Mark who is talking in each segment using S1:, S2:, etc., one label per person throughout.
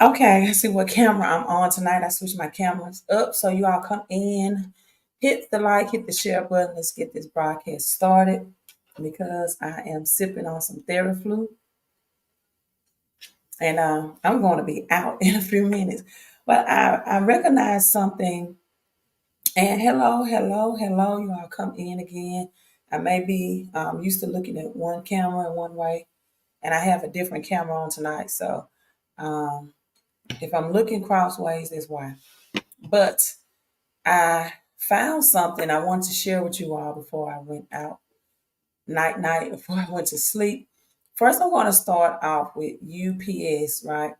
S1: Okay, let's see what camera I'm on tonight. I switched my cameras up so you all come in, hit the like, hit the share button. Let's get this broadcast started because I am sipping on some Theraflu and I'm going to be out in a few minutes. But I recognize something. And hello, hello, hello. You all come in again. I may be used to looking at one camera in one way, and I have a different camera on tonight. So um, if I'm looking crossways, that's why. But I found something I wanted to share with you all before I went out night, before I went to sleep. First, I'm going to start off with UPS, right?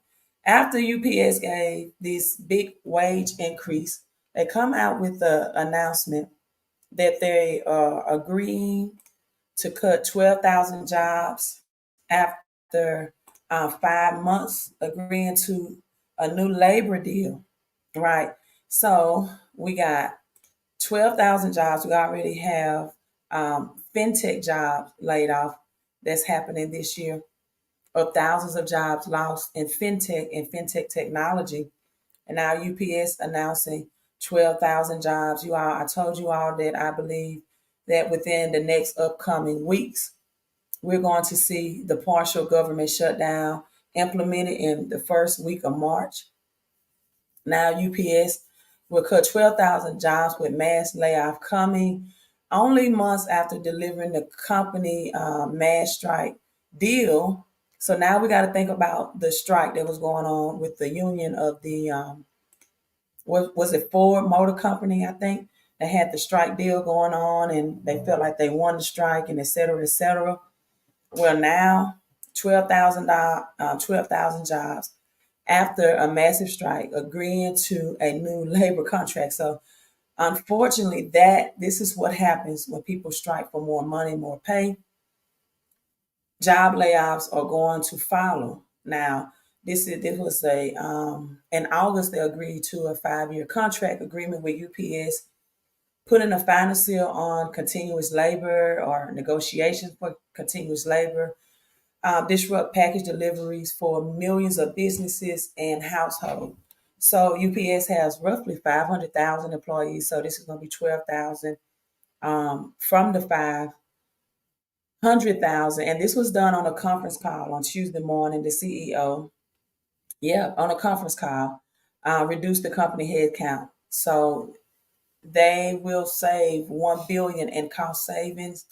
S1: After UPS gave this big wage increase, they come out with the announcement that they are agreeing to cut 12,000 jobs after 5 months, agreeing to a new labor deal, right? So we got 12,000 jobs. We already have fintech jobs laid off that's happening this year, or thousands of jobs lost in fintech and fintech technology. And now UPS announcing 12,000 jobs. You all, I told you all that I believe that within the next upcoming weeks, we're going to see the partial government shutdown implemented in the first week of March. Now UPS will cut 12,000 jobs with mass layoff coming only months after delivering the company mass strike deal. So now we got to think about the strike that was going on with the union of the was it Ford Motor Company, I think. They had the strike deal going on and they felt like they won the strike and et cetera, et cetera. Well, now 12,000 jobs after a massive strike, agreeing to a new labor contract. So unfortunately, that this is what happens when people strike for more money, more pay. Job layoffs are going to follow. Now, this was a in August they agreed to a 5-year contract agreement with UPS, putting a final seal on continuous labor or negotiations for continuous labor, disrupt package deliveries for millions of businesses and households. So UPS has roughly 500,000 employees. So this is going to be 12,000 from the 500,000. And this was done on a conference call on Tuesday morning. The CEO, yeah, on a conference call, reduced the company headcount. So they will save 1 billion in cost savings,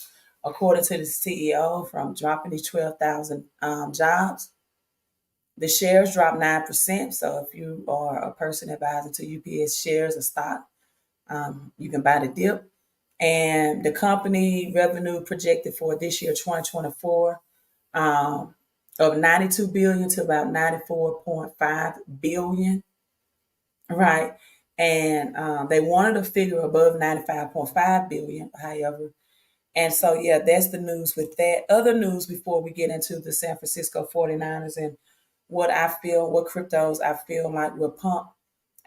S1: according to the CEO, from dropping these 12,000 jobs. The shares dropped 9%. So if you are a person that buys into UPS shares or stock, you can buy the dip. And the company revenue projected for this year, 2024, of 92 billion to about 94.5 billion, right? And they wanted a figure above 95.5 billion, however. And so, yeah, that's the news with that. Other news before we get into the San Francisco 49ers and what cryptos I feel like will pump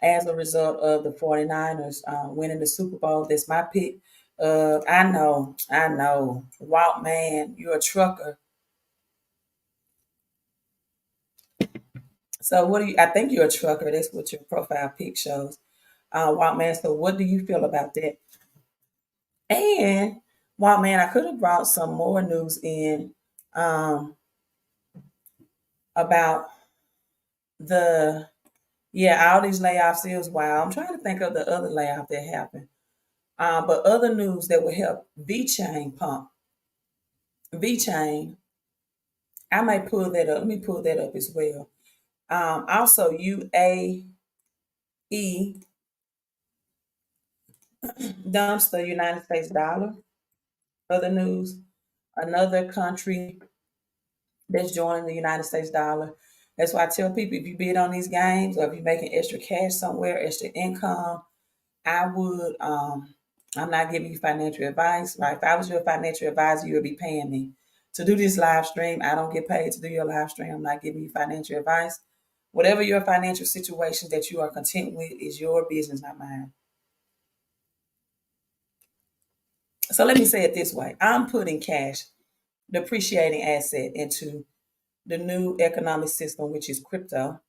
S1: as a result of the 49ers winning the Super Bowl. That's my pick. I know. Walt, man, you're a trucker. So what do you, I think you're a trucker. That's what your profile pic shows. Walt, man, so what do you feel about that? And Walt, man, I could have brought some more news in um, about the, yeah, all these layoffs is wild. I'm trying to think of the other layoff that happened. But other news that will help Vechain pump. Vechain, I might pull that up. Let me pull that up as well. Also, UAE dumps the United States dollar. Other news, another country that's joining the United States dollar. That's why I tell people, if you bid on these games or if you're making extra cash somewhere, extra income, I would I'm not giving you financial advice, right? If I was your financial advisor, you would be paying me to do this live stream. I don't get paid to do your live stream. I'm not giving you financial advice. Whatever your financial situation that you are content with is your business, not mine. So let me say it this way. I'm putting cash, depreciating asset, into the new economic system, which is crypto.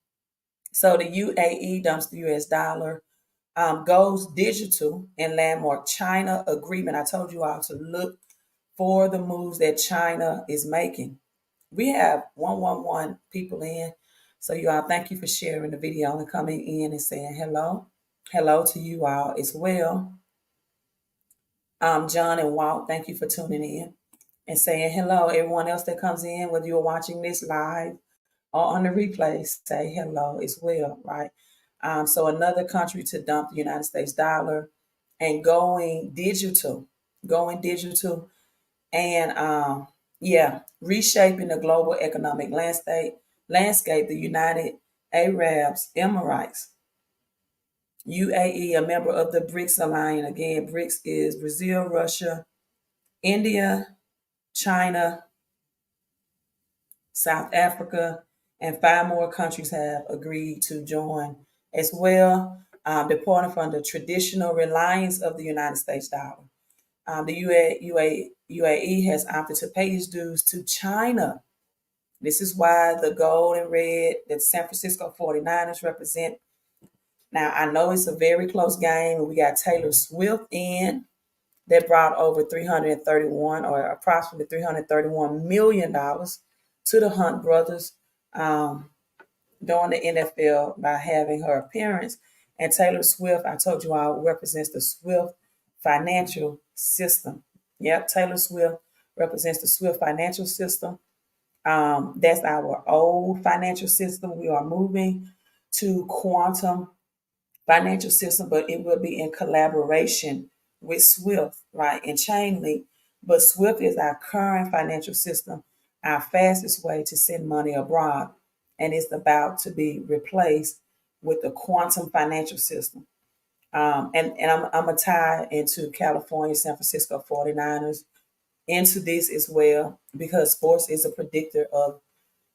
S1: So the UAE dumps the US dollar, goes digital and landmark China agreement. I told you all to look for the moves that China is making. We have 111 people in. So you all, thank you for sharing the video and coming in and saying hello. Hello to you all as well. John and Walt, thank you for tuning in and saying hello. Everyone else that comes in, whether you're watching this live or on the replay, say hello as well, right? So another country to dump the United States dollar and going digital, and yeah, reshaping the global economic landscape. The United Arabs Emirates, UAE, a member of the BRICS alliance. Again, BRICS is Brazil, Russia, India, China, South Africa, and five more countries have agreed to join as well, departing from the traditional reliance of the United States dollar. The UAE has opted to pay its dues to China. This is why the gold and red that San Francisco 49ers represent. Now, I know it's a very close game, and we got Taylor Swift in that brought over 331 or approximately $331 million to the Hunt brothers during the NFL by having her appearance. And Taylor Swift, I told you all, represents the Swift financial system. Yep, Taylor Swift represents the Swift financial system. That's our old financial system. We are moving to quantum financial system, but it will be in collaboration with Swift, right, and Chainlink. But Swift is our current financial system, our fastest way to send money abroad, and it's about to be replaced with the quantum financial system. And I'm going to tie into California, San Francisco 49ers into this as well, because sports is a predictor of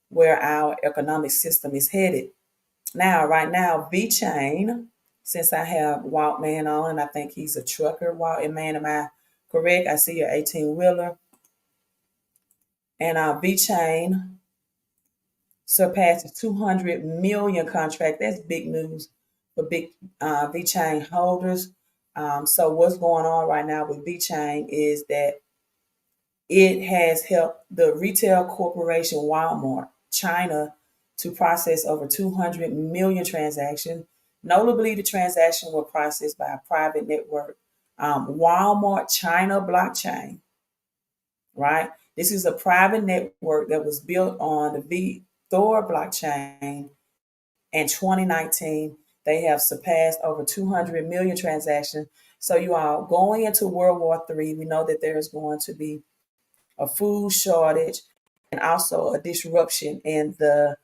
S1: where our economic system is headed. Now, right now, Vechain, since I have Walt Man on, and I think he's a trucker. Walt and Man, am I correct? I see your 18-wheeler. And Vechain surpasses 200 million contract. That's big news for big Vechain holders. So what's going on right now with Vechain is that it has helped the retail corporation Walmart, China, to process over 200 million transactions. Notably, the transaction were processed by a private network, Walmart China blockchain, right? This is a private network that was built on the Thor blockchain in 2019. They have surpassed over 200 million transactions. So you are going into World War III. We know that there is going to be a food shortage, and also a disruption in the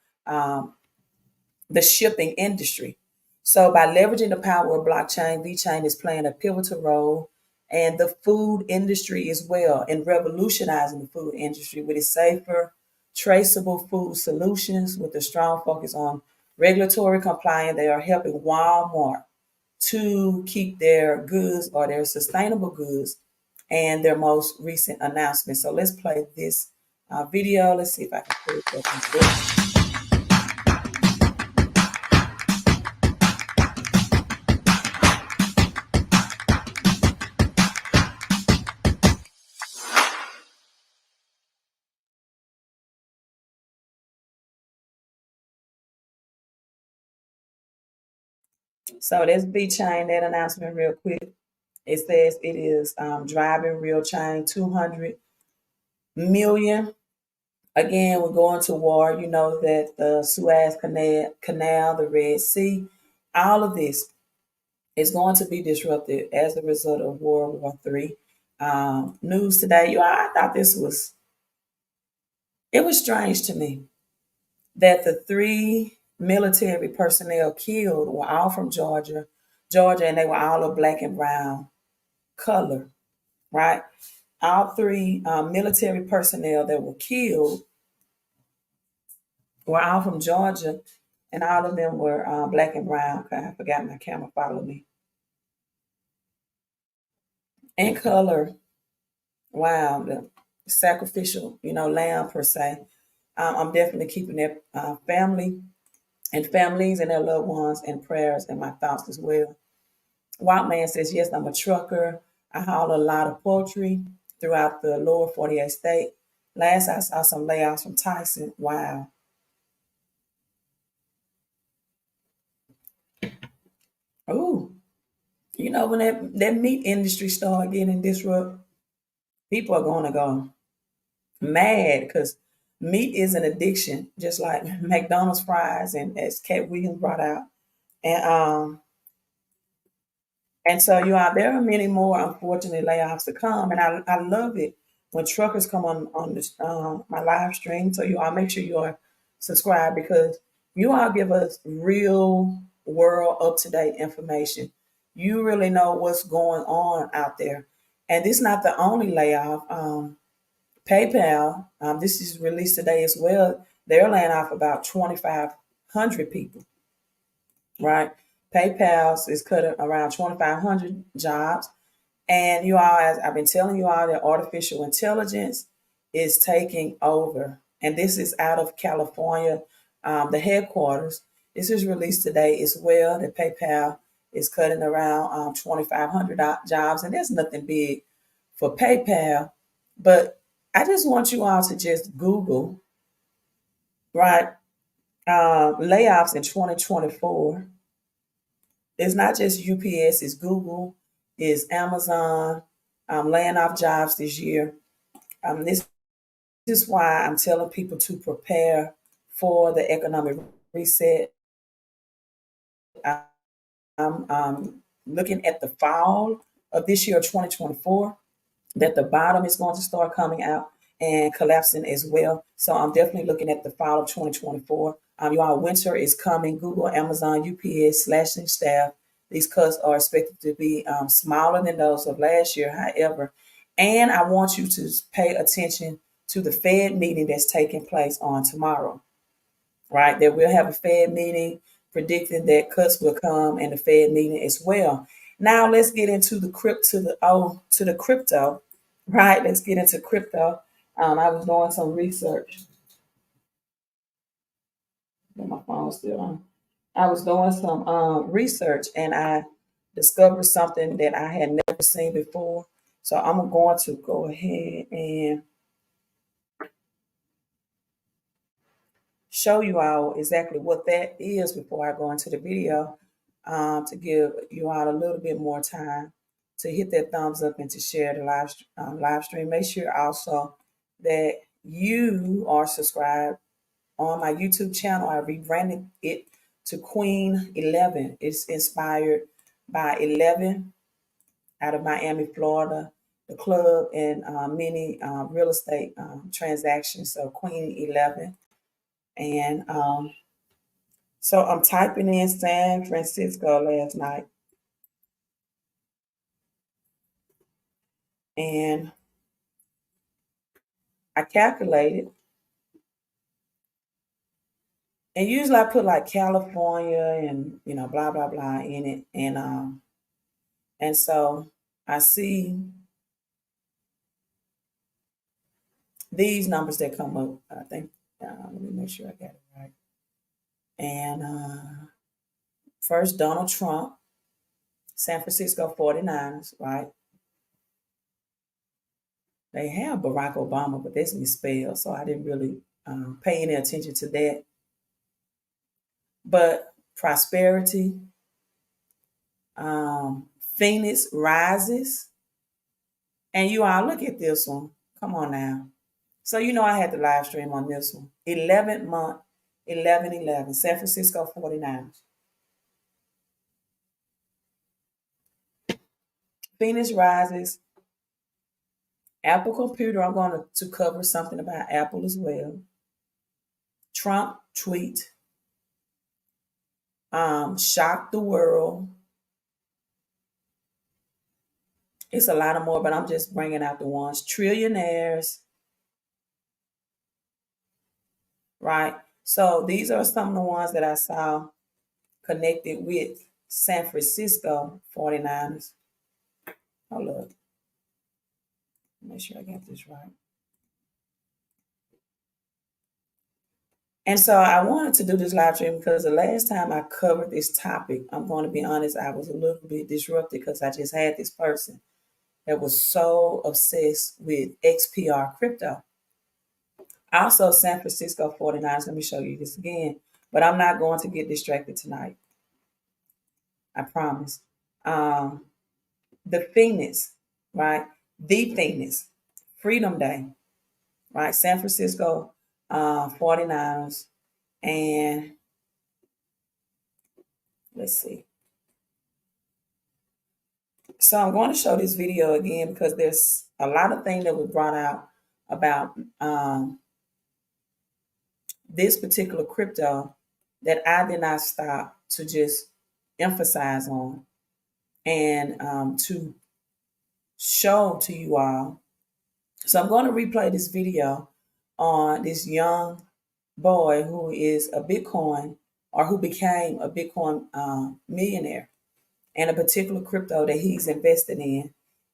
S1: shipping industry. So by leveraging the power of blockchain, VeChain is playing a pivotal role in the food industry as well, in revolutionizing the food industry with its safer, traceable food solutions with a strong focus on regulatory compliance. They are helping Walmart to keep their goods or their sustainable goods and their most recent announcement. So let's play this video. Let's see if I can put it up instead. So let's be chain that announcement real quick. It says it is driving real change, 200 million. Again, we're going to war. You know that the Suez Canal, the Red Sea, all of this is going to be disrupted as a result of World War III. News today, I thought it was strange to me that the three military personnel killed were all from Georgia, and they were all of black and brown color, right? All three military personnel that were killed were all from Georgia, and all of them were black and brown. Okay, I forgot my camera followed me. And color, wow, the sacrificial, lamb per se. I'm definitely keeping their family and families and their loved ones in prayers and my thoughts as well. Wild Man says, yes, I'm a trucker. I haul a lot of poultry throughout the lower 48 state. Last I saw some layoffs from Tyson. Wow. Ooh, when that meat industry start getting disrupted, people are going to go mad because meat is an addiction, just like McDonald's fries, and as Cat Williams brought out. And so there are many more unfortunate layoffs to come, and I love it when truckers come on this my live stream. So you all make sure you are subscribed because you all give us real world up to date information. You really know what's going on out there, and this is not the only layoff. PayPal, this is released today as well. They're laying off about 2,500 people, right? PayPal is cutting around 2,500 jobs. And you all, as I've been telling you all, that artificial intelligence is taking over. And this is out of California, the headquarters. This is released today as well that PayPal is cutting around 2,500 jobs. And there's nothing big for PayPal. But I just want you all to just Google, right, layoffs in 2024. It's not just UPS, it's Google, it's Amazon, laying off jobs this year. This is why I'm telling people to prepare for the economic reset. I'm looking at the fall of this year, 2024, that the bottom is going to start coming out and collapsing as well. So I'm definitely looking at the fall of 2024. You all, winter is coming. Google, Amazon, UPS, slashing staff. These cuts are expected to be smaller than those of last year, however. And I want you to pay attention to the Fed meeting that's taking place on tomorrow, right? That we'll have a Fed meeting predicting that cuts will come and the Fed meeting as well. Now let's get into the crypto, right? Let's get into crypto. I was doing some research. My phone's still on. I was doing some research and I discovered something that I had never seen before. So I'm going to go ahead and show you all exactly what that is before I go into the video, to give you all a little bit more time to hit that thumbs up and to share the live stream. Make sure also that you are subscribed on my YouTube channel. I rebranded it to Queen 11. It's inspired by 11 out of Miami, Florida, the club, and many real estate transactions. So Queen 11. And so I'm typing in San Francisco last night, and I calculated. And usually I put like California and blah blah blah in it, and so I see these numbers that come up. I think let me make sure I got it right. And first, Donald Trump, San Francisco 49ers, right? They have Barack Obama, but that's misspelled, so I didn't really pay any attention to that. But prosperity, Phoenix rises. And you all look at this one. Come on now. So you know I had the live stream on this one. 11th month, 11/11, San Francisco 49ers. Phoenix rises. Apple computer, I'm going to cover something about Apple as well. Trump tweet, shocked the world. It's a lot of more, but I'm just bringing out the ones. Trillionaires, right? So these are some of the ones that I saw connected with San Francisco 49ers. Oh, look. Make sure I got this right. And so I wanted to do this live stream because the last time I covered this topic, I'm going to be honest, I was a little bit disrupted because I just had this person that was so obsessed with XPR crypto. Also, San Francisco 49ers. Let me show you this again. But I'm not going to get distracted tonight. I promise. The Phoenix, right? The Phoenix, Freedom Day, right? San Francisco 49ers. And let's see. So I'm going to show this video again because there's a lot of things that were brought out about this particular crypto that I did not stop to just emphasize on and to show to you all. So I'm going to replay this video on this young boy who is a Bitcoin or who became a Bitcoin millionaire and a particular crypto that he's invested in,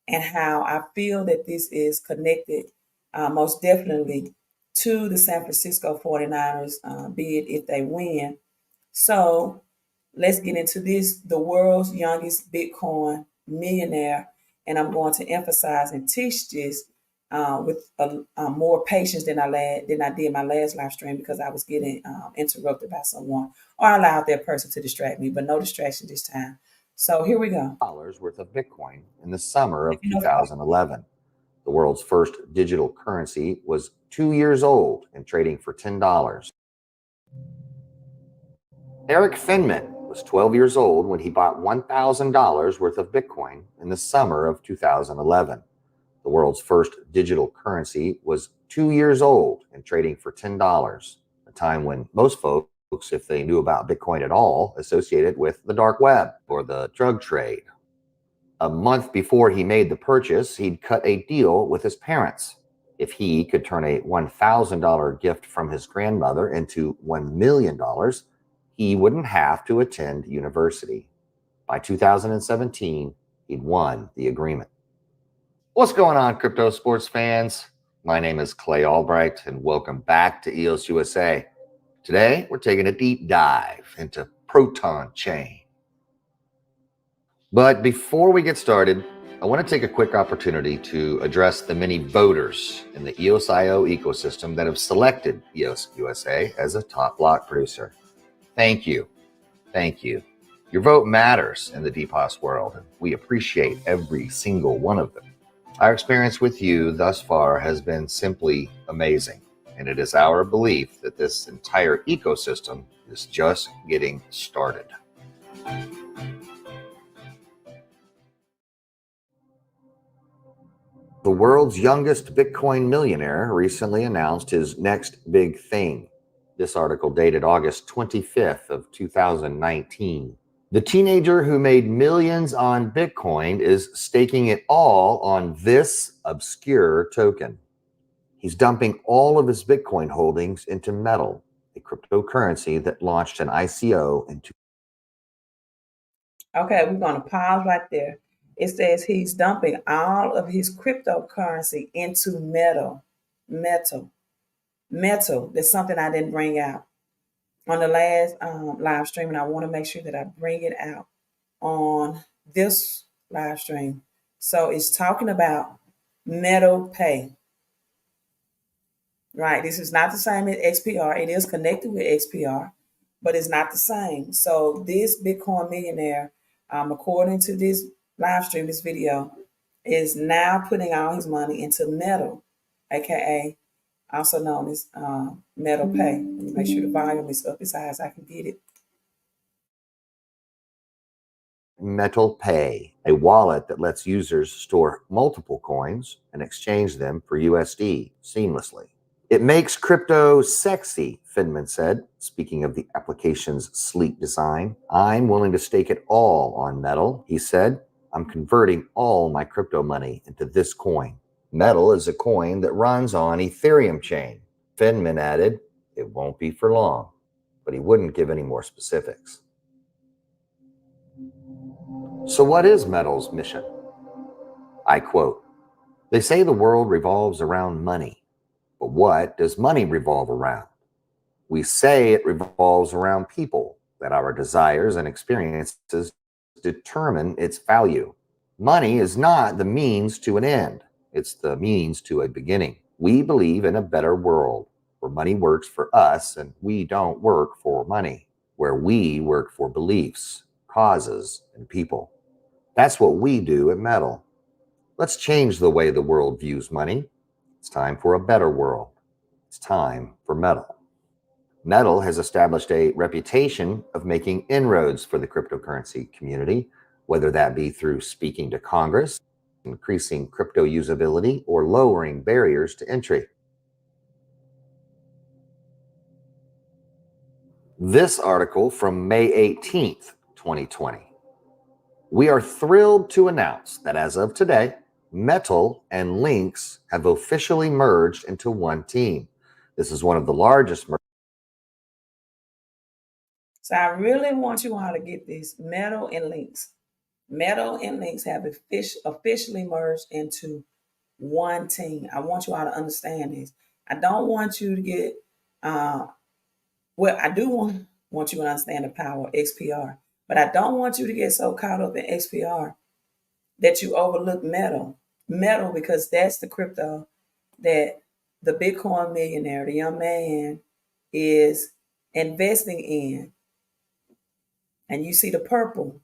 S1: and how I feel that this is connected most definitely to the San Francisco 49ers, be it if they win. So let's get into this, the world's youngest Bitcoin millionaire. And I'm going to emphasize and teach this with more patience than I did my last live stream because I was getting interrupted by someone or I allowed that person to distract me, but no distraction this time. So here we go.
S2: Dollars worth of Bitcoin in the summer of 2011. The world's first digital currency was 2 years old and trading for $10. Eric Finman was 12 years old when he bought $1,000 worth of Bitcoin in the summer of 2011. The world's first digital currency was 2 years old and trading for $10, a time when most folks, if they knew about Bitcoin at all, associated with the dark web or the drug trade. A month before he made the purchase, he'd cut a deal with his parents. If he could turn a $1,000 gift from his grandmother into $1 million, he wouldn't have to attend university. By 2017, he'd won the agreement. What's going on, crypto sports fans? My name is Clay Albright, and welcome back to EOS USA. Today, we're taking a deep dive into Proton chain. But before we get started, I want to take a quick opportunity to address the many voters in the EOS.io ecosystem that have selected EOS USA as a top block producer. Thank you. Thank you. Your vote matters in the DPoS world, and we appreciate every single one of them. Our experience with you thus far has been simply amazing, and it is our belief that this entire ecosystem is just getting started. The world's youngest Bitcoin millionaire recently announced his next big thing. This article dated August 25th of 2019. The teenager who made millions on Bitcoin is staking it all on this obscure token. He's dumping all of his Bitcoin holdings into Metal, a cryptocurrency that launched an ICO in
S1: Okay, we're going to pause right there. It says he's dumping all of his cryptocurrency into metal. Metal. That's something I didn't bring out on the last live stream, and I want to make sure that I bring it out on this live stream. So it's talking about metal pay. Right. This is not the same as XPR. It is connected with XPR, but it's not the same. So this Bitcoin millionaire, according to this live stream, this video, is now putting all his money into Metal, aka also known as Metal Pay. Let me make sure the volume is up as high as I can get it.
S2: Metal Pay, a wallet that lets users store multiple coins and exchange them for USD seamlessly. It makes crypto sexy, Finman said, speaking of the application's sleek design. I'm willing to stake it all on Metal, he said. I'm converting all my crypto money into this coin. Metal is a coin that runs on Ethereum chain. Finman added, it won't be for long, but he wouldn't give any more specifics. So what is Metal's mission? I quote, they say the world revolves around money, but what does money revolve around? We say it revolves around people, that our desires and experiences determine its value. Money is not the means to an end, it's the means to a beginning. We believe in a better world where money works for us and we don't work for money, where we work for beliefs, causes, and people. That's what we do at Metal. Let's change the way the world views money. It's time for a better world. It's time for Metal. Metal has established a reputation of making inroads for the cryptocurrency community, whether that be through speaking to Congress, increasing crypto usability, or lowering barriers to entry. This article from May 18th, 2020. We are thrilled to announce that as of today, Metal and Lynx have officially merged into one team. This is one of the largest mergers.
S1: So I really want you all to get this. Metal and Lynx. Metal and Lynx have officially merged into one team. I want you all to understand this. I don't want you to get, well, I do want you to understand the power of XPR, but I don't want you to get so caught up in XPR that you overlook Metal. Metal, because that's the crypto that the Bitcoin millionaire, the young man, is investing in. And you see the purple,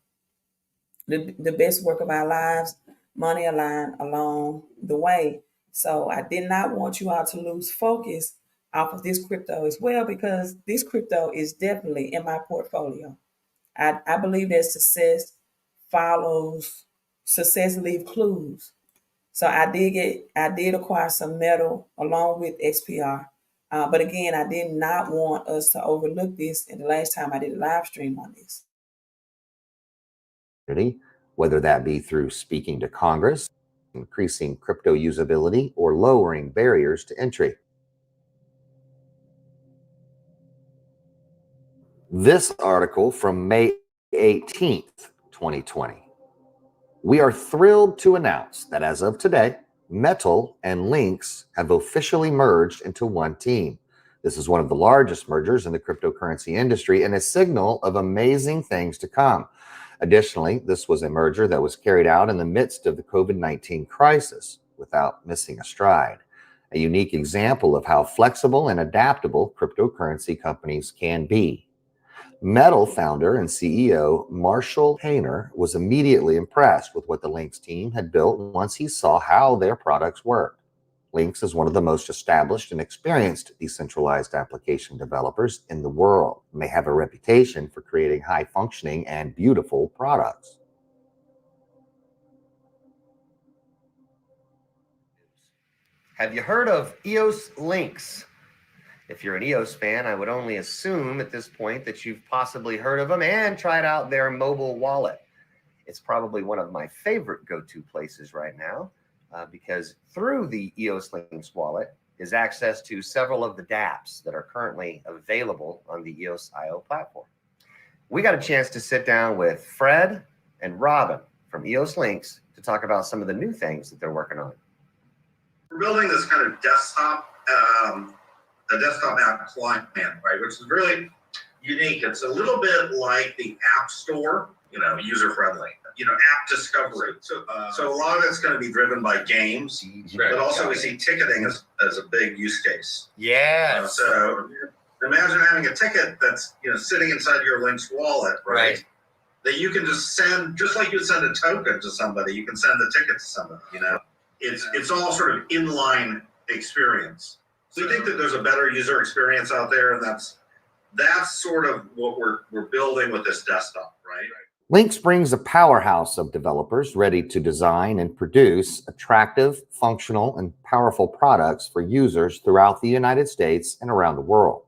S1: the best work of our lives, money aligned along the way. So I did not want you all to lose focus off of this crypto as well, because this crypto is definitely in my portfolio. I believe that success leave clues. So I did acquire some Metal along with XPR. But again, I did not want us to overlook this. And the last time I did a live stream on this,
S2: whether that be through speaking to Congress, increasing crypto usability, or lowering barriers to entry. This article from May 18th, 2020. We are thrilled to announce that as of today, Metal and Lynx have officially merged into one team. This is one of the largest mergers in the cryptocurrency industry and a signal of amazing things to come. Additionally, this was a merger that was carried out in the midst of the COVID-19 crisis without missing a stride. A unique example of how flexible and adaptable cryptocurrency companies can be. Metal founder and CEO Marshall Hayner was immediately impressed with what the Lynx team had built once he saw how their products worked. Lynx is one of the most established and experienced decentralized application developers in the world, and they have a reputation for creating high-functioning and beautiful products. Have you heard of EOS Lynx? If you're an EOS fan, I would only assume at this point that you've possibly heard of them and tried out their mobile wallet. It's probably one of my favorite go-to places right now because through the EOS Lynx wallet is access to several of the dApps that are currently available on the EOS.io platform. We got a chance to sit down with Fred and Robin from EOS Lynx to talk about some of the new things that they're working on.
S3: We're building this kind of desktop app client, right, which is really unique. It's a little bit like the App Store, user friendly, app discovery. So a lot of it's going to be driven by games, but also we see ticketing as a big use case.
S2: Yeah.
S3: So imagine having a ticket that's sitting inside your Lynx wallet, right? that you can just send, just like you send a token to somebody, you can send the ticket to somebody, you know? It's all sort of inline experience. So we think that there's a better user experience out there, and that's sort of what we're building with this desktop, right?
S2: Lynx brings a powerhouse of developers ready to design and produce attractive, functional, and powerful products for users throughout the United States and around the world.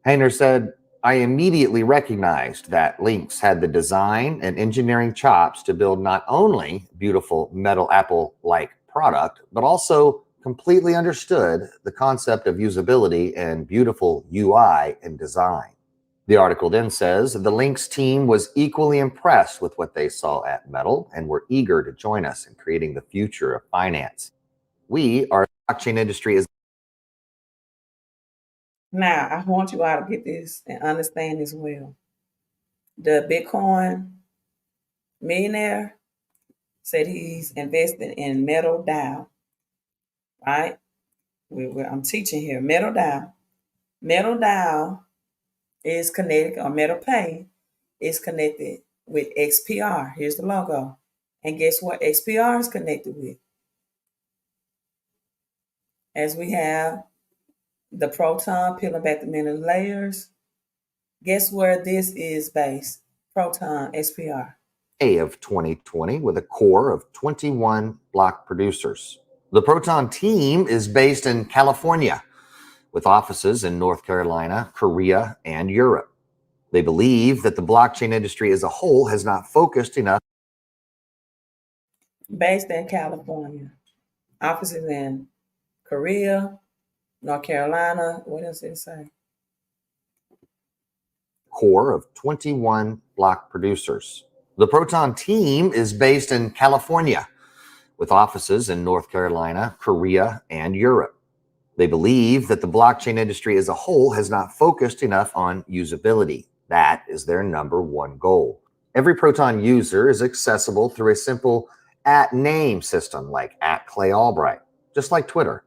S2: Hayner said, I immediately recognized that Lynx had the design and engineering chops to build not only beautiful metal Apple-like product, but also completely understood the concept of usability and beautiful UI and design. The article then says the Lynx team was equally impressed with what they saw at Metal and were eager to join us in creating the future of finance. We are the blockchain industry is.
S1: Now, I want you all to get this and understand this well. The Bitcoin Millionaire said he's invested in MetalDAO, right? I'm teaching here. MetalDAO. MetalDAO is connected, or MetalPay is connected with XPR. Here's the logo. And guess what XPR is connected with? As we have the Proton peeling back the many layers, guess where this is based? Proton XPR.
S2: Of 2020 with a core of 21 block producers. The Proton team is based in California with offices in North Carolina, Korea, and Europe. They believe that the blockchain industry as a whole has not focused enough.
S1: Based in California. Offices in Korea, North Carolina. What else did it say?
S2: Core of 21 block producers. The Proton team is based in California with offices in North Carolina, Korea, and Europe. They believe that the blockchain industry as a whole has not focused enough on usability. That is their number one goal. Every Proton user is accessible through a simple @name system like @ClayAlbright, just like Twitter.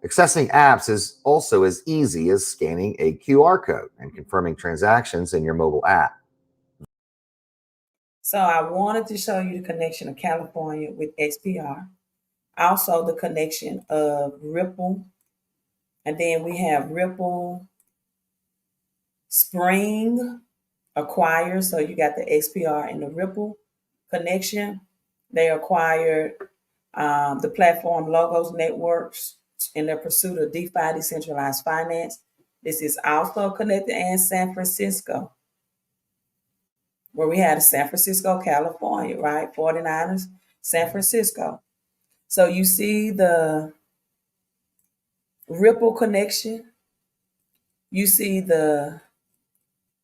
S2: Accessing apps is also as easy as scanning a QR code and confirming transactions in your mobile app.
S1: So I wanted to show you the connection of California with XPR. Also the connection of Ripple. And then we have Ripple Spring acquired. So you got the XPR and the Ripple connection. They acquired the platform Logos Networks in their pursuit of DeFi, decentralized finance. This is also connected in San Francisco, where we had San Francisco, California, right? 49ers, San Francisco. So you see the Ripple connection. You see the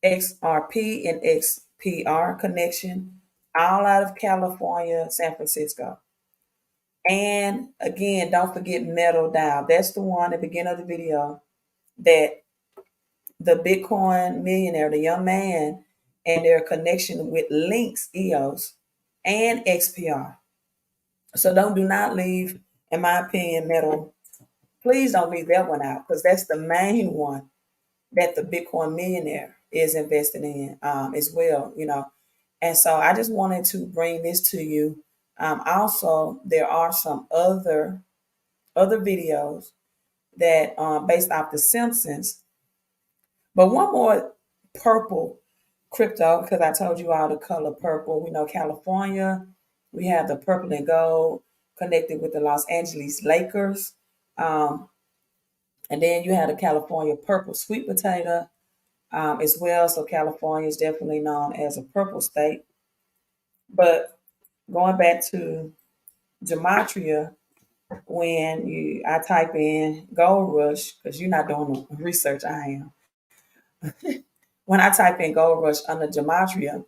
S1: XRP and XPR connection, all out of California, San Francisco. And again, don't forget MetalDAO. That's the one at the beginning of the video that the Bitcoin millionaire, the young man, and their connection with Lynx EOS and XPR. So do not leave, in my opinion, Metal. Please don't leave that one out because that's the main one that the Bitcoin millionaire is investing in as well, you know. And so I just wanted to bring this to you. Also, there are some other videos that based off the Simpsons, but one more purple crypto because I told you all the color purple. We know California, we have the purple and gold connected with the Los Angeles Lakers. And then you have the California purple sweet potato as well. So California is definitely known as a purple state. But going back to gematria, when I type in gold rush, because you're not doing the research I am. When I type in gold rush under gematria,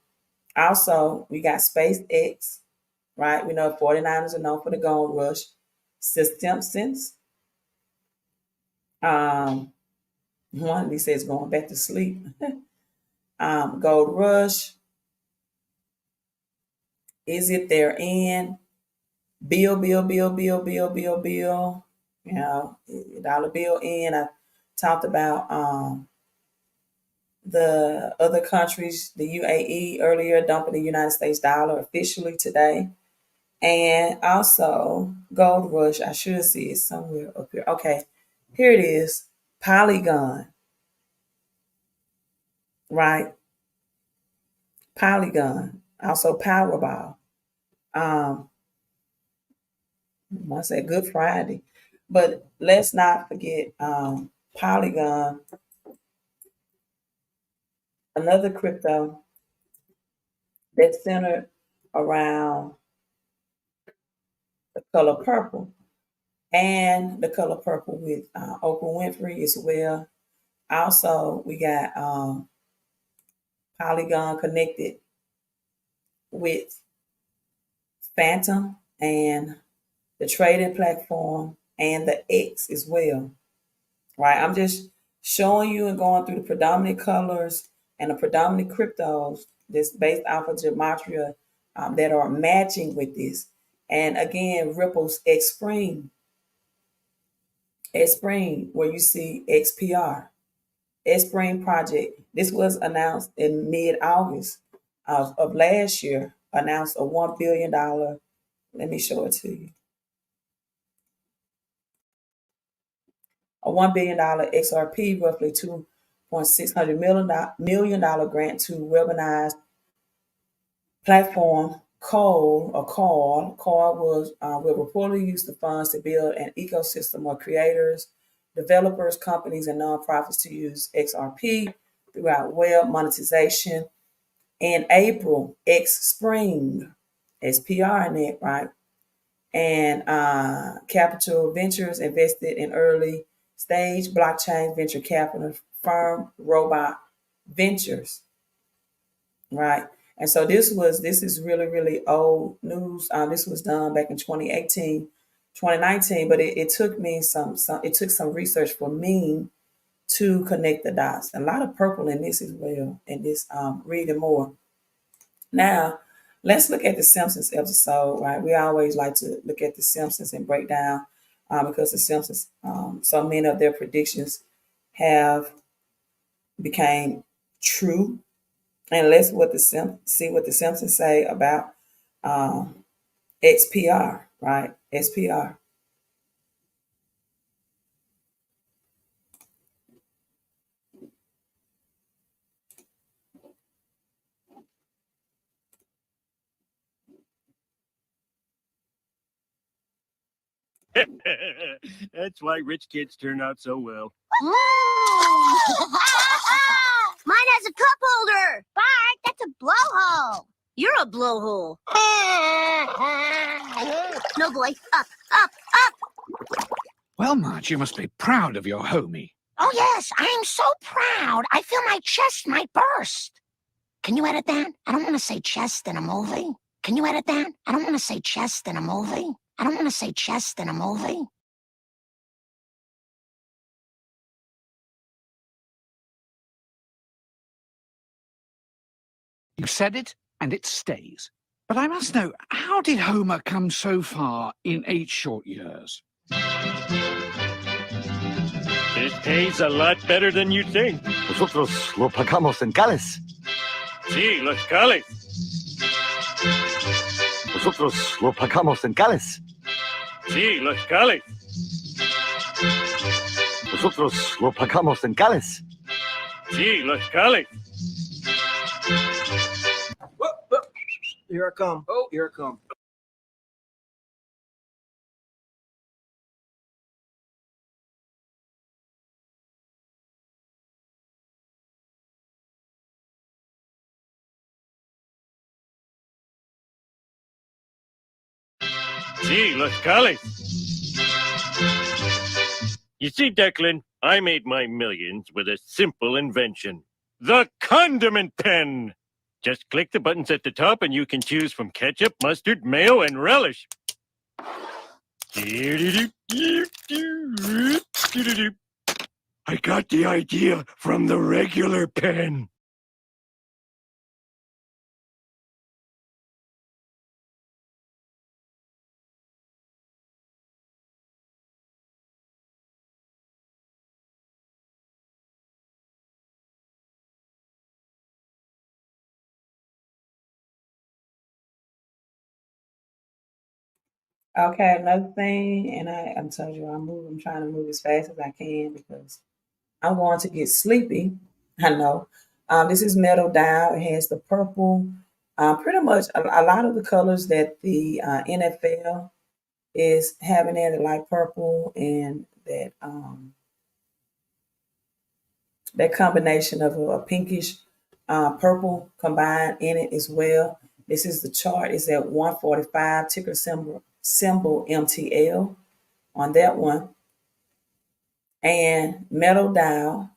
S1: also we got SpaceX, right? We know 49ers are known for the gold rush. Simpsons. One of these says going back to sleep. Gold rush. Is it their end? Bill. You know, dollar bill in. I talked about the other countries, the UAE earlier dumping the United States dollar officially today. And also Gold Rush, I should see it somewhere up here. Okay, here it is. Polygon, right? Polygon. Also Powerball. Um, I said Good Friday. But let's not forget Polygon, another crypto that's centered around the color purple and the color purple with Oprah Winfrey as well. Also, we got Polygon connected with Phantom and the trading platform and the X as well, right? I'm just showing you and going through the predominant colors and the predominant cryptos that's based off of gematria that are matching with this. And again, Ripple's Xspring, where you see XPR, Xspring project. This was announced in mid-August of last year. Announced a $1 billion. Let me show it to you. A $1 billion XRP, roughly $2.6 million grant to weaponized platform Call was will reportedly use the funds to build an ecosystem of creators, developers, companies, and nonprofits to use XRP throughout web monetization. In April, X Spring, SPR in it, right? And Capital Ventures invested in early stage blockchain venture capital firm Robot Ventures, right? And so this is really old news. This was done back in 2018, 2019, but it took me it took some research for me to connect the dots. A lot of purple in this as well, in this reading more. Now, let's look at the Simpsons episode, right? We always like to look at the Simpsons and break down because the Simpsons, so many of their predictions have became true. And let's see what the Simpsons say about um, XPR, right? SPR.
S4: That's why rich kids turn out so well.
S5: Mine has a cup holder. Bart, that's a blowhole. You're a blowhole. No, boy. Up, up, up.
S6: Well, Marge, you must be proud of your homie.
S5: Oh, yes, I'm so proud. I feel my chest might burst. Can you edit that? I don't want to say chest in a movie. Can you edit that? I don't want to say chest in a movie. I don't want to say chest in a movie.
S6: You said it, and it stays. But I must know, how did Homer come so far in 8 short years?
S4: It pays a lot better than you think.
S7: Nosotros lo pagamos en Gales.
S4: Sí, los cales.
S7: Nosotros lo pagamos en Gales.
S4: Sí, los cales.
S7: Nosotros lo pagamos en Gales.
S4: Sí, los cales.
S8: Here I come. Oh, here I come.
S4: Sí, los cales. You see, Declan, I made my millions with a simple invention. The condiment pen! Just click the buttons at the top and you can choose from ketchup, mustard, mayo, and relish. I got the idea from the regular pen.
S1: Okay, another thing, and I'm telling you, I'm trying to move as fast as I can because I'm going to get sleepy. I know. This is Metal Dial. It has the purple, pretty much a lot of the colors that the NFL is having there, the light purple and that combination of a pinkish purple combined in it as well. This is the chart. It's at 145 ticker symbol MTL on that one. And Metal Dial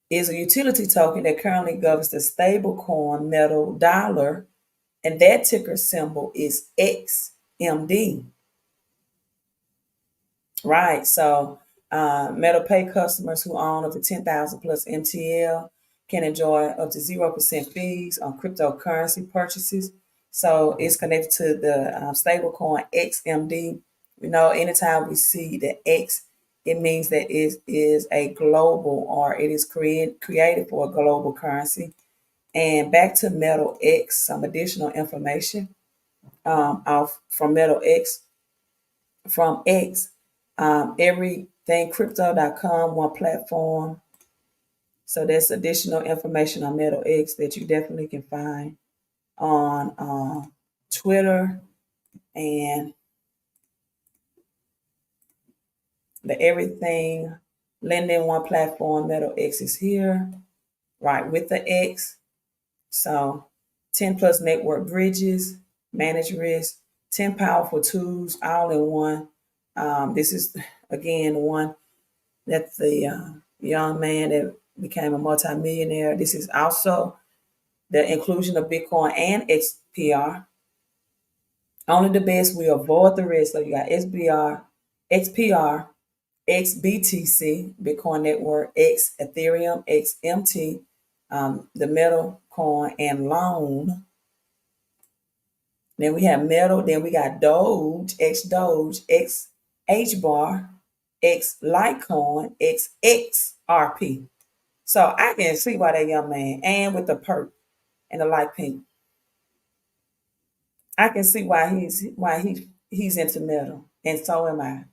S1: is a utility token that currently governs the stablecoin Metal Dollar, and that ticker symbol is XMD. Right. So Metal Pay customers who own up to 10,000 plus MTL can enjoy up to 0% fees on cryptocurrency purchases. So it's connected to the stablecoin XMD. We know anytime we see the X, it means that it is a global or it is created for a global currency. And back to Metal X, some additional information from Metal X from X, everything crypto.com, one platform. So there's additional information on Metal X that you definitely can find on Twitter, and the everything lending one platform. Metal X is here, right, with the X. So 10 plus network bridges, manage risk, 10 powerful tools all in one. This is again one that the young man that became a multimillionaire. This is also the inclusion of Bitcoin and XPR. Only the best will avoid the rest. So you got XBR, XPR, XBTC, Bitcoin Network, X Ethereum, XMT, the metal coin and loan. Then we have metal. Then we got Doge, X Doge, X H bar, X Litecoin, X XRP. So I can see why that young man, and with the perk and the light pink, I can see why he's into metal, and so am I.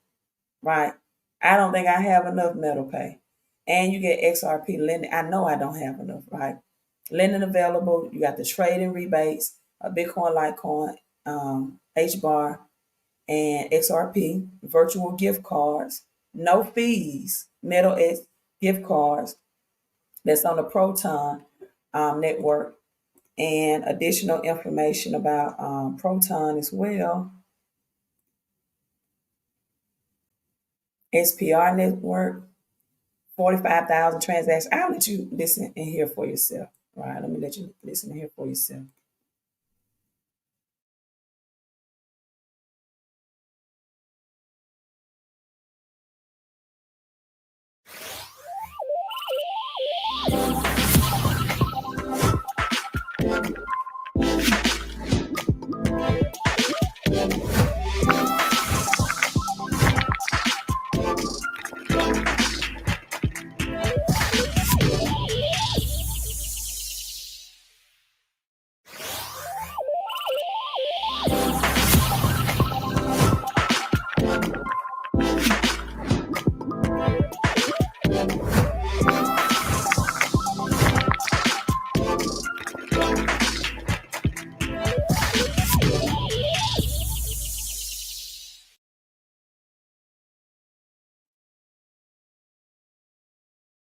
S1: Right? I don't think I have enough metal pay, and you get XRP lending. I know I don't have enough. Right? Lending available. You got the trading rebates, a Bitcoin, Litecoin, H bar, and XRP, virtual gift cards, no fees, Metal X gift cards that's on the Proton network, and additional information about Proton as well. SPR network, 45,000 transactions. I'll let you listen and hear for yourself. Right, let me let you listen and hear for yourself.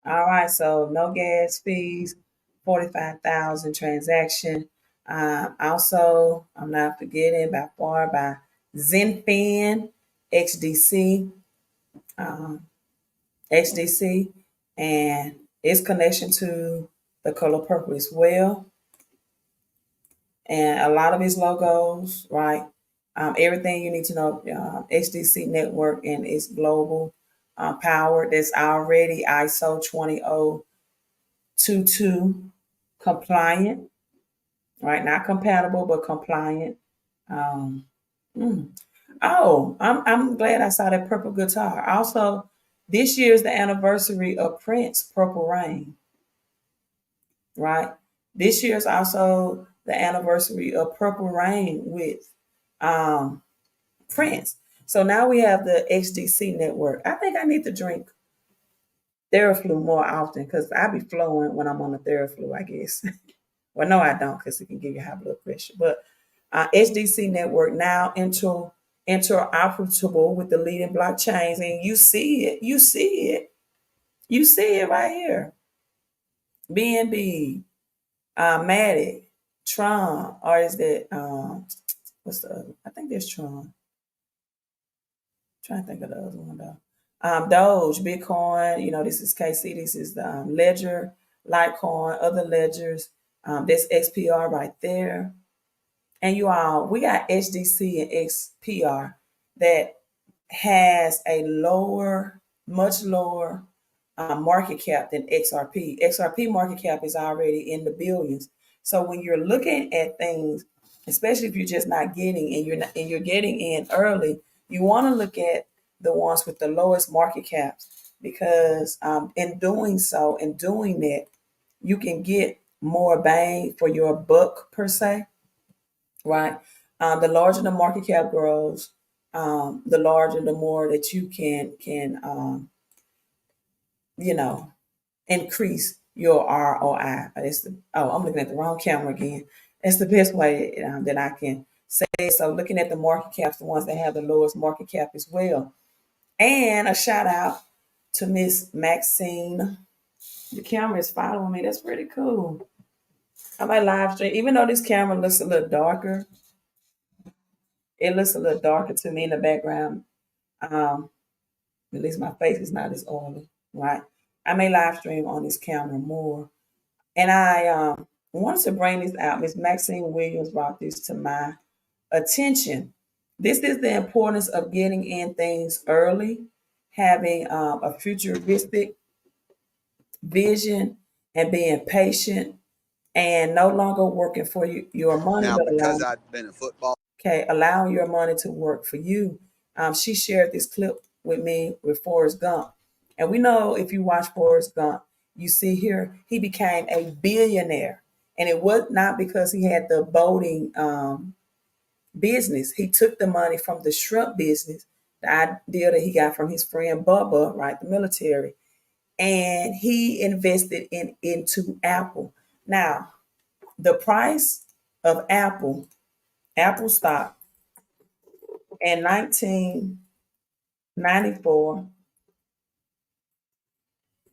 S1: All right, so no gas fees, 45,000 transaction. Also, I'm not forgetting by Zenfin, HDC, um, HDC, and its connection to the color purple as well. And a lot of its logos, right? Everything you need to know, HDC Network and its global power that's already ISO 20022 compliant, right? Not compatible, but compliant. Um, mm. Oh, I'm glad I saw that purple guitar. Also, this year is the anniversary of Prince Purple Rain, right? This year is also the anniversary of Purple Rain with France. So now we have the HDC network. I think I need to drink Theraflu more often because I be flowing when I'm on the Theraflu, I guess. Well, no, I don't because it can give you high blood pressure. But HDC network now interoperable with the leading blockchains, and you see it. You see it. You see it right here. BNB, Matic, Tron, or is that what's the other? I think there's Tron. Trying to think of the other one though. Doge, Bitcoin, this is KC, this is the Ledger, Litecoin, other ledgers. That's XPR right there. And we got HDC and XPR that has a much lower market cap than XRP. XRP market cap is already in the billions. So when you're looking at things, especially if you're just not getting and you're getting in early, you want to look at the ones with the lowest market caps because in doing that, you can get more bang for your buck per se, right? The larger the market cap grows, the larger the more that you can increase your ROI. I'm looking at the wrong camera again. It's the best way that I can say it. So looking at the market caps, the ones that have the lowest market cap as well. And a shout out to Miss Maxine. The camera is following me. That's pretty cool. I might live stream, even though this camera looks a little darker. It looks a little darker to me in the background. At least my face is not as oily, right? I may live stream on this camera more. And I wanted to bring this out. Miss Maxine Williams brought this to my attention. This is the importance of getting in things early, having a futuristic vision, and being patient, and no longer working for your money.
S9: Now, because I've been in football.
S1: Okay, allowing your money to work for you. She shared this clip with me with Forrest Gump. And we know if you watch Forrest Gump, you see here, he became a billionaire. And it was not because he had the boating business. He took the money from the shrimp business, the idea that he got from his friend Bubba, right, the military. And he invested into Apple. Now, the price of Apple stock in 1994,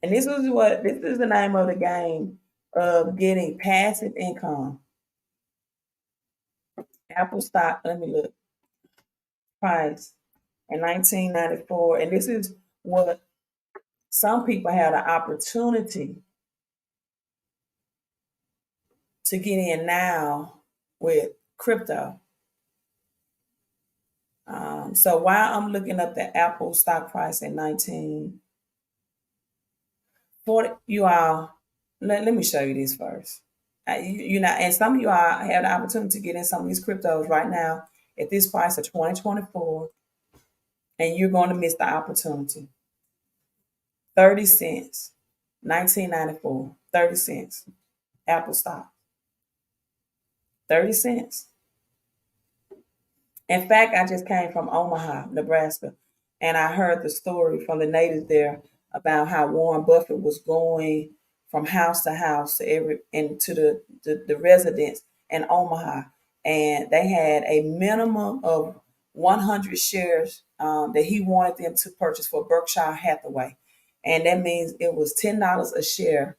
S1: and this is the name of the game of getting passive income. Apple stock, let me look, price in 1994, and this is what some people had an opportunity to get in now with crypto. So while I'm looking up the Apple stock price in 1940, you all, let me show you this first. And some of you all have the opportunity to get in some of these cryptos right now at this price of 2024, and you're going to miss the opportunity. 30 cents, 1994, 30 cents, Apple stock. 30 cents. In fact, I just came from Omaha, Nebraska, and I heard the story from the natives there about how Warren Buffett was going from house to house to the residents in Omaha, and they had a minimum of 100 shares that he wanted them to purchase for Berkshire Hathaway, and that means it was $10 a share,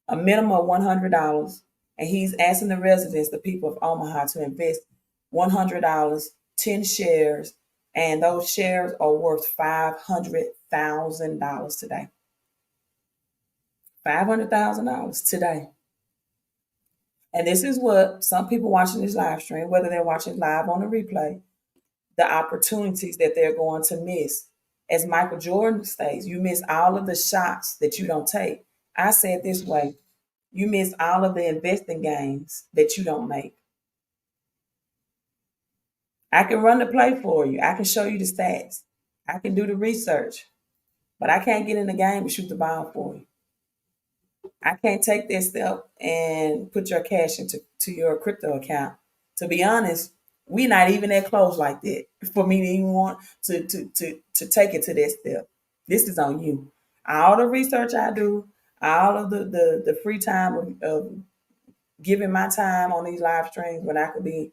S1: a minimum of $100, and he's asking the residents, the people of Omaha, to invest $100, 10 shares, and those shares are worth $500,000 today. $500,000 today. And this is what some people watching this live stream, whether they're watching live on the replay, the opportunities that they're going to miss. As Michael Jordan states, you miss all of the shots that you don't take. I say it this way, you miss all of the investing gains that you don't make. I can run the play for you. I can show you the stats. I can do the research, but I can't get in the game and shoot the ball for you. I can't take that step and put your cash into your crypto account. To be honest, We not even that close like that for me to even want to take it to that step. This is on you. All the research I do, all of the free time of giving my time on these live streams when I could be,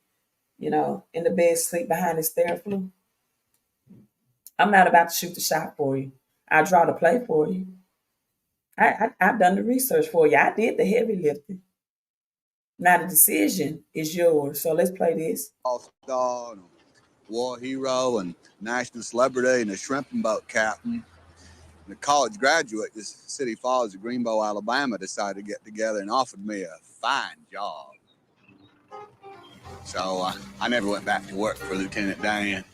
S1: in the bed sleep behind this Theraflu. I'm not about to shoot the shot for you. I draw the play for you. I've done the research for you. I did the heavy lifting. Now the decision is yours. So let's play this.
S9: Star, war hero, and national celebrity, and a shrimping boat captain. And a college graduate, this City Falls of Greenbow, Alabama, decided to get together and offered me a fine job. So I never went back to work for Lieutenant Dan.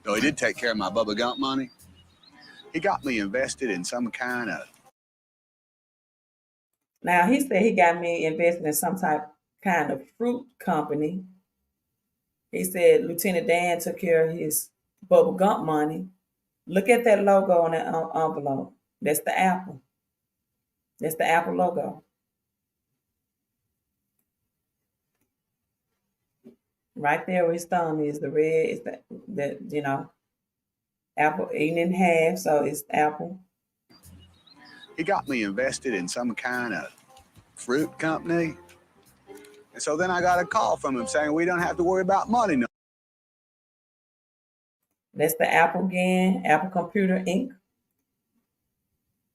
S9: Though he did take care of my Bubba Gump money, he got me invested in some kind of...
S1: Now he said he got me invested in some kind of fruit company. He said Lieutenant Dan took care of his Bubba Gump money. Look at that logo on that envelope. That's the apple. That's the Apple logo. Right there where his thumb is, the red is the apple eaten in half, so it's apple.
S9: He got me invested in some kind of fruit company. And so then I got a call from him saying we don't have to worry about money no.
S1: That's the Apple again, Apple Computer Inc.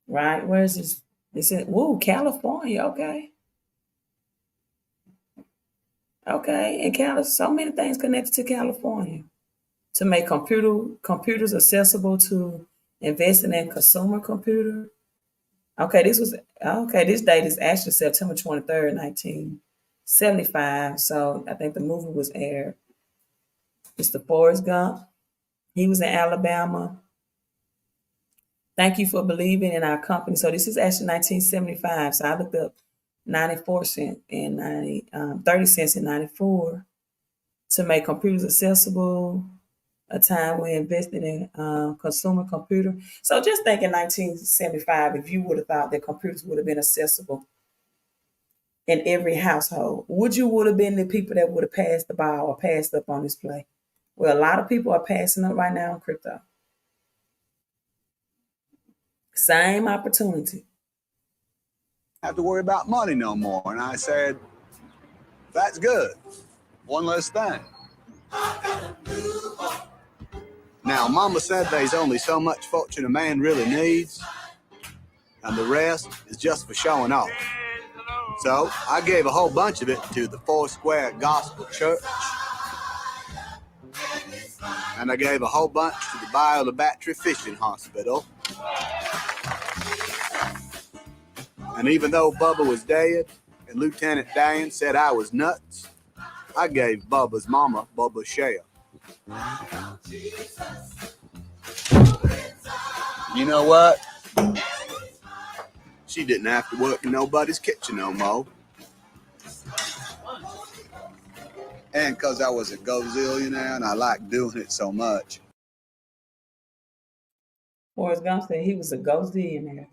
S1: Right? Where is this? They said, woo, California, okay. Okay, and so many things connected to California. To make computers accessible to investing in consumer computer. Okay, this date is actually September 23rd, 1975. So I think the movie was aired. It's the Forrest Gump. He was in Alabama. Thank you for believing in our company. So this is actually 1975. So I looked up 94 cents and 30 cents in 94 to make computers accessible. A time we invested in consumer computer. So just think in 1975, if you would have thought that computers would have been accessible in every household, would have been the people that would have passed the ball or passed up on this play? Well, a lot of people are passing up right now in crypto. Same opportunity.
S9: Have to worry about money no more. And I said, that's good. One less thing. Now, Mama said there's only so much fortune a man really needs, and the rest is just for showing off. So I gave a whole bunch of it to the Foursquare Gospel Church, and I gave a whole bunch to the Bio Battery Fishing Hospital. And even though Bubba was dead and Lieutenant Dan said I was nuts, I gave Bubba's mama Bubba's share. You know what? She didn't have to work in nobody's kitchen no more. And because I was a gazillionaire and I liked doing it so much.
S1: Forrest Gump said he was a gazillionaire.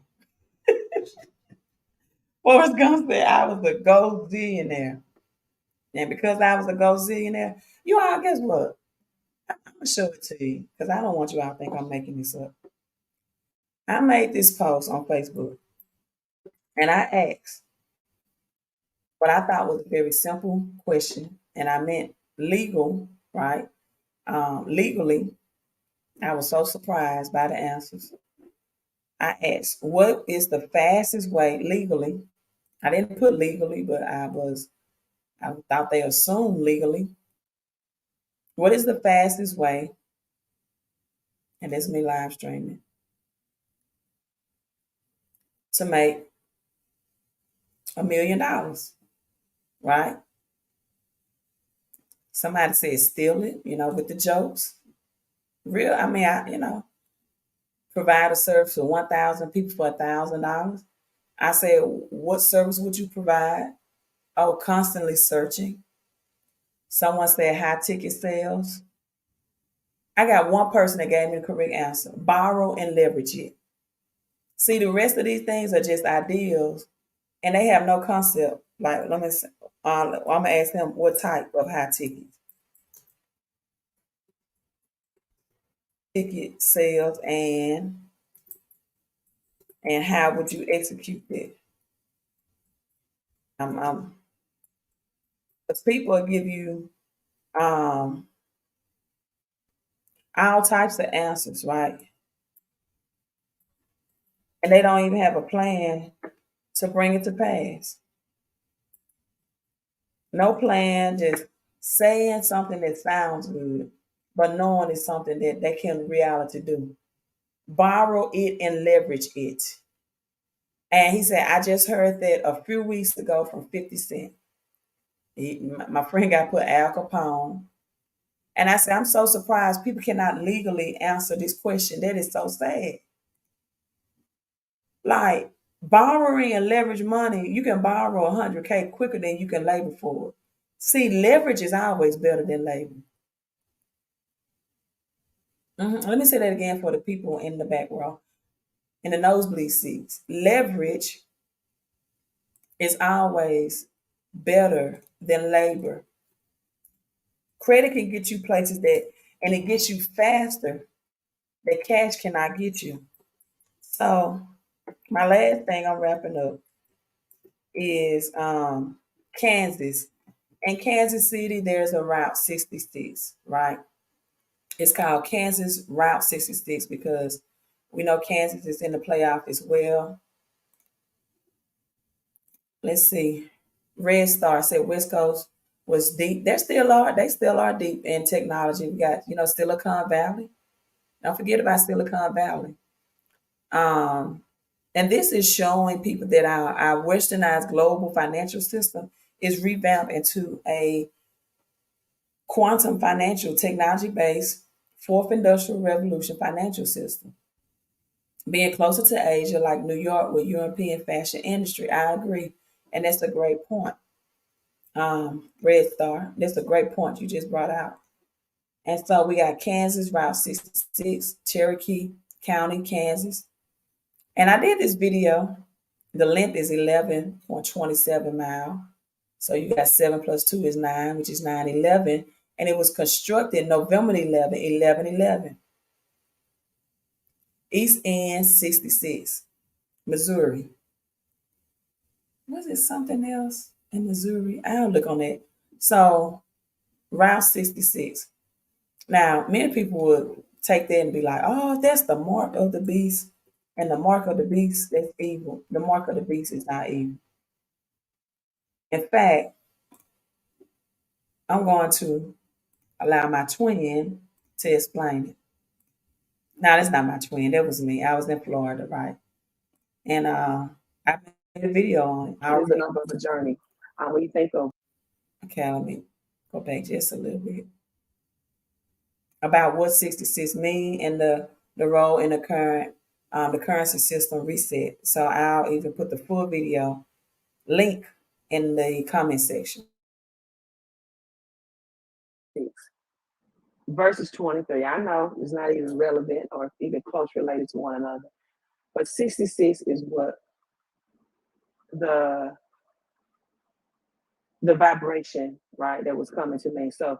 S1: Forrest Gump said I was a gazillionaire. And because I was a gazillionaire, you all, guess what? I'm going to show it to you because I don't want you all to think I'm making this up. I made this post on Facebook and I asked what I thought was a very simple question, and I meant legal, right? Legally, I was so surprised by the answers. I asked, what is the fastest way legally? I didn't put legally, but I thought they assumed legally. What is the fastest way? And this is me live streaming. To make $1 million, right? Somebody said steal it, with the jokes. Real, provide a service for 1,000 people for $1,000. I said, what service would you provide? Oh, constantly searching. Someone said high ticket sales. I got one person that gave me the correct answer. Borrow and leverage it. See, the rest of these things are just ideals, and they have no concept. Like, I'm gonna ask them what type of high tickets. ticket sales and how would you execute it? Because people will give you um, all types of answers, right? And they don't even have a plan to bring it to pass. No plan, just saying something that sounds good, but knowing it's something that they can in reality do. Borrow it and leverage it. And he said, I just heard that a few weeks ago from 50 Cent. My friend got put Al Capone. And I said, I'm so surprised people cannot legally answer this question. That is so sad. Like borrowing and leverage money, you can borrow 100K quicker than you can labor for it. See, leverage is always better than labor. Let me say that again for the people in the back row, in the nosebleed seats. Leverage is always better than labor. Credit can get you places and it gets you faster that cash cannot get you. So my last thing I'm wrapping up is Kansas. In Kansas City, there's a Route 66, right? It's called Kansas Route 66 because we know Kansas is in the playoff as well. Let's see. Red Star said West Coast was deep. They still are deep in technology. We got, Silicon Valley. Don't forget about Silicon Valley. And this is showing people that our westernized global financial system is revamped into a quantum financial technology based fourth industrial revolution financial system. Being closer to Asia, like New York with European fashion industry, I agree. And that's a great point. Red Star, that's a great point you just brought out. And so we got Kansas, Route 66, Cherokee County, Kansas. And I did this video. The length is 11.27 miles. So you got 7 plus 2 is 9, which is 911. And it was constructed November 11, 1111. East End 66, Missouri. Was it something else in Missouri? I'll look on that. So Route 66. Now, many people would take that and be like, oh, that's the mark of the beast. And the mark of the beast, that's evil. The mark of the beast is not evil. In fact, I'm going to allow my twin to explain it. No, that's not my twin. That was me. I was in Florida, right? And I made a video on it. It is a number of a journey. When you think of, okay, let me go back just a little bit about what 66 mean and the role in the currency system reset. So I'll even put the full video link in the comment section. Verses 23. I know it's not even relevant or even close related to one another, but 66 is what the vibration, right, that was coming to me. So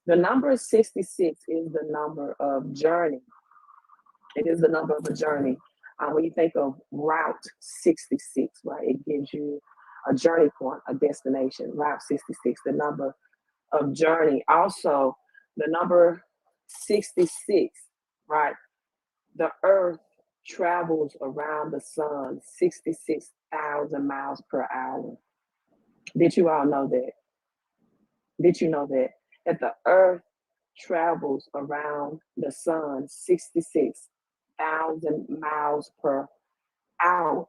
S1: the number 66 is the number of journey. It is the number of a journey. When you think of Route 66, right, it gives you a journey point, a destination. Route 66, the number of journey. Also, the number 66, right, the earth travels around the sun 66,000 miles per hour. Did you all know that? Did you know that? That the earth travels around the sun 66,000 miles per hour.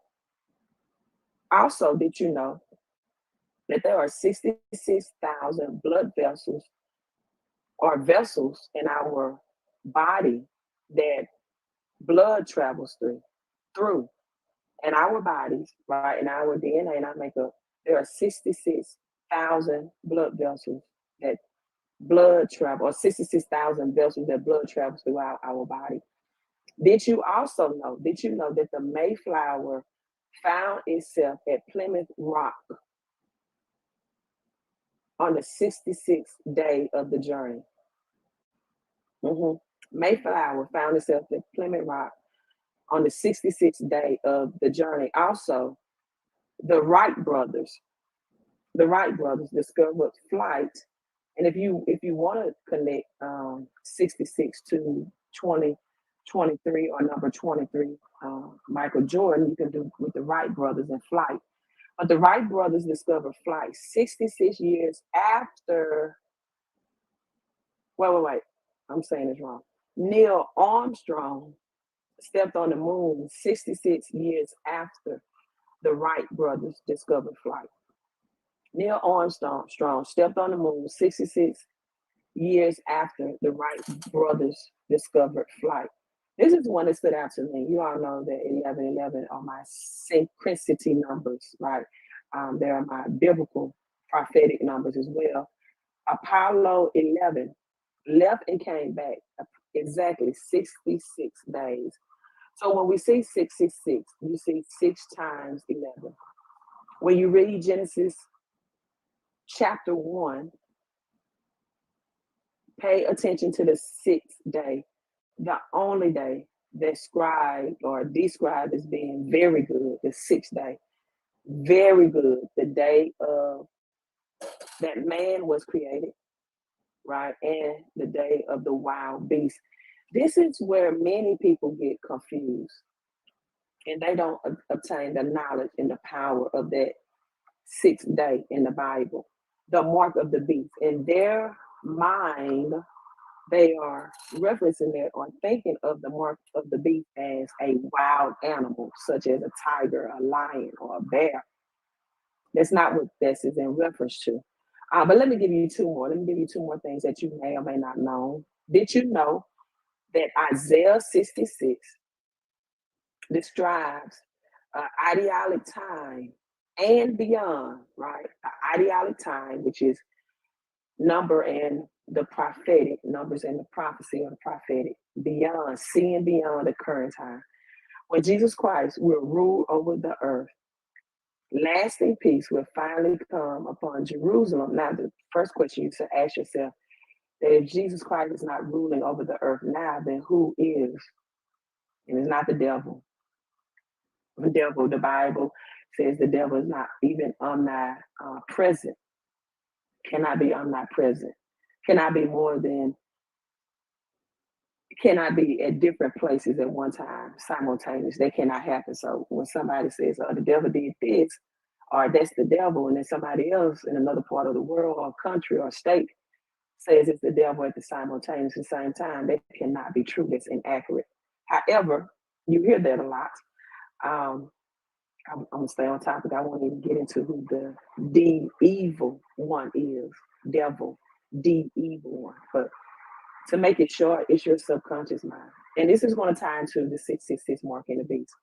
S1: Also, did you know that there are 66,000 blood vessels or vessels in our body that blood travels through in our bodies, right? In our DNA and our makeup, there are 66,000 blood vessels that blood travel, or 66,000 vessels that blood travels throughout our body. Did you know that the Mayflower found itself at Plymouth Rock on the 66th day of the journey? Mayflower found itself at Plymouth Rock on the 66th day of the journey. Also, the Wright brothers discovered flight. And if you want to connect 66 to 2023 or number 23, Michael Jordan, you can do with the Wright brothers and flight. But the Wright brothers discovered flight 66 years after. Wait. I'm saying this wrong. Neil Armstrong stepped on the moon 66 years after the Wright brothers discovered flight. Neil Armstrong stepped on the moon 66 years after the Wright brothers discovered flight. This is one that stood out to me. You all know that 1111 are my synchronicity numbers, right? They are my biblical prophetic numbers as well. Apollo 11 left and came back exactly 66 days. So when we see 666, you see 6 times 11. When you read Genesis chapter 1, pay attention to the 6th day, the only day described as being very good, the 6th day. Very good, the day of that man was created, right? And the day of the wild beast. This is where many people get confused and they don't obtain the knowledge and the power of that 6th day in the Bible, the mark of the beast. In their mind, they are referencing it or thinking of the mark of the beast as a wild animal, such as a tiger, a lion, or a bear. That's not what this is in reference to. But let me give you two more. Let me give you two more things that you may or may not know. Did you know that Isaiah 66 describes idealic time and beyond, right? Idealic time, which is number and the prophetic, numbers and the prophecy of the prophetic, beyond, seeing beyond the current time. When Jesus Christ will rule over the earth, lasting peace will finally come upon Jerusalem. Now, the first question you should ask yourself, that if Jesus Christ is not ruling over the earth now, then who is? And it's not the devil. The devil, the Bible says the devil is not even omnipresent, cannot be omnipresent, cannot be more than, cannot be at different places at one time, simultaneous. They cannot happen. So when somebody says, oh, the devil did this, or that's the devil, and then somebody else in another part of the world or country or state says it's the devil at the same time, that cannot be true. That's inaccurate. However, you hear that a lot. I'm gonna stay on topic. I won't even get into who the evil one is. Devil, the evil one. But to make it short, it's your subconscious mind. And this is going to tie into the 666 mark in the beast.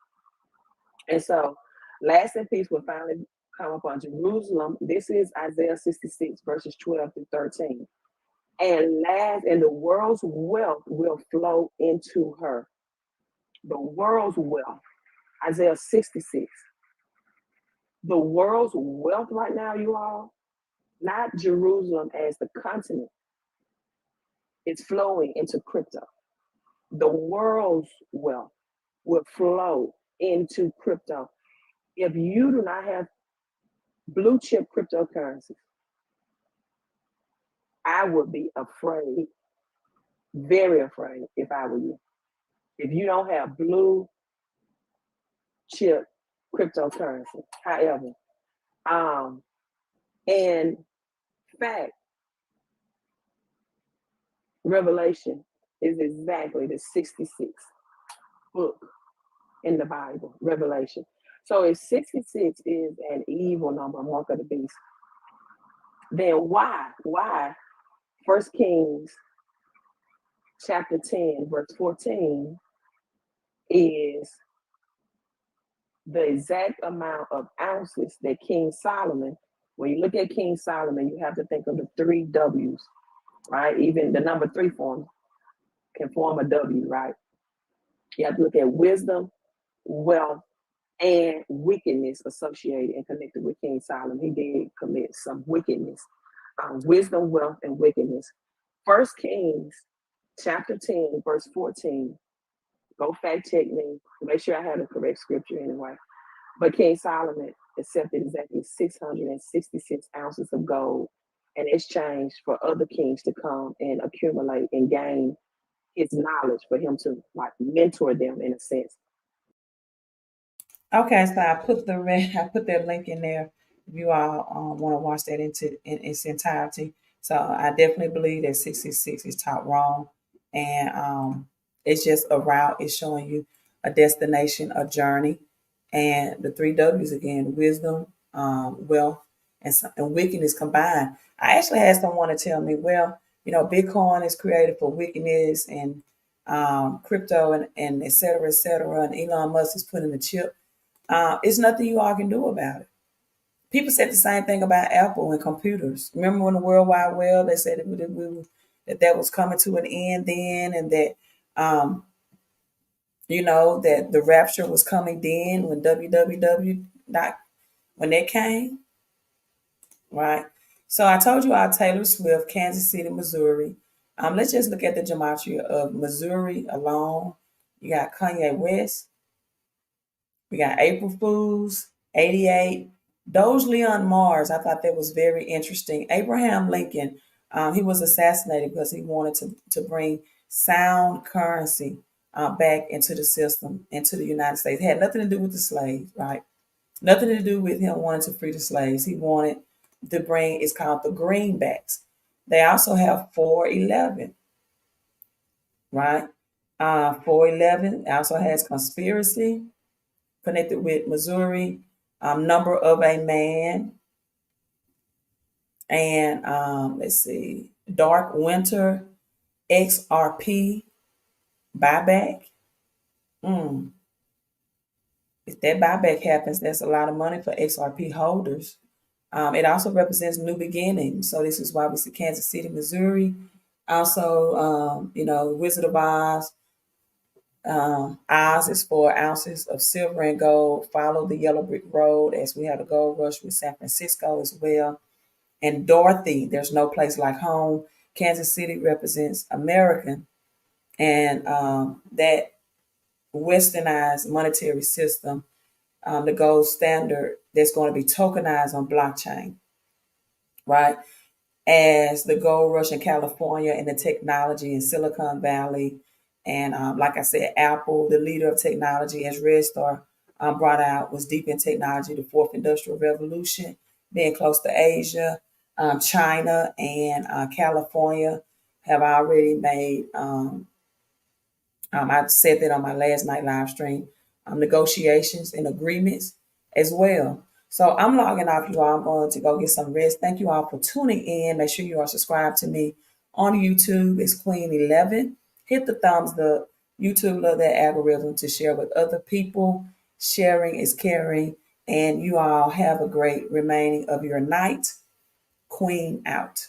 S1: And so, lasting peace will finally come upon Jerusalem. This is Isaiah 66, verses 12 through 13. And the world's wealth will flow into her. The world's wealth. Isaiah 66. The world's wealth right now, you all, not Jerusalem as the continent, it's flowing into crypto. The world's wealth will flow into crypto. If you do not have blue chip cryptocurrencies, I would be afraid, very afraid if I were you. If you don't have blue chip cryptocurrency, however, in fact, Revelation is exactly the 66th book in the Bible, Revelation. So if 66 is an evil number, mark of the beast, then why 1 Kings chapter 10, verse 14 is the exact amount of ounces that King Solomon, when you look at King Solomon, you have to think of the 3 W's, right? Even the number 3 form can form a W, right? You have to look at wisdom, wealth, and wickedness associated and connected with King Solomon. He did commit some wickedness, wisdom, wealth, and wickedness. 1 Kings
S10: chapter 10, verse 14. Go fact check me. Make sure I have the correct scripture anyway. But King Solomon accepted exactly 666 ounces of gold in exchange for other kings to come and accumulate and gain his knowledge for him to like mentor them in a sense.
S1: Okay, so I put that link in there if you all want to watch that in its entirety. So I definitely believe that 66 is taught wrong, and it's just a route. It's showing you a destination, a journey, and the three W's again: wisdom, wealth, and wickedness combined. I actually had someone to tell me, well, Bitcoin is created for wickedness and crypto and et cetera, and Elon Musk is putting the chip. It's nothing you all can do about it. People said the same thing about Apple and computers. Remember when the World Wide Web, they said that was coming to an end then, and that that the rapture was coming then when www dot when that came, right? So I told you about Taylor Swift, Kansas City, Missouri. Let's just look at the gematria of Missouri alone. You got Kanye West. We got April Fools, 88. Doge Leon Mars, I thought that was very interesting. Abraham Lincoln, he was assassinated because he wanted to bring sound currency back into the system, into the United States. It had nothing to do with the slaves, right? Nothing to do with him wanting to free the slaves. He wanted to bring, it's called the greenbacks. They also have 411, right? 411 also has conspiracy connected with Missouri, number of a man, and let's see, dark winter, XRP buyback. If that buyback happens, that's a lot of money for XRP holders. It also represents new beginnings. So this is why we see Kansas City, Missouri. Also, Wizard of Oz. Oz is 4 ounces of silver and gold. Follow the yellow brick road as we have a gold rush with San Francisco as well. And Dorothy, there's no place like home. Kansas City represents American, and that westernized monetary system, the gold standard that's going to be tokenized on blockchain, right? As the gold rush in California and the technology in Silicon Valley. And like I said, Apple, the leader of technology, as Red Star brought out, was deep in technology, the fourth industrial revolution, being close to Asia. China and California have already made, I said that on my last night live stream, negotiations and agreements as well. So I'm logging off, you all. I'm going to go get some rest. Thank you all for tuning in. Make sure you are subscribed to me on YouTube. It's Queen 11. Hit the thumbs up. YouTube love that algorithm to share with other people. Sharing is caring. And you all have a great remaining of your night. Queen out.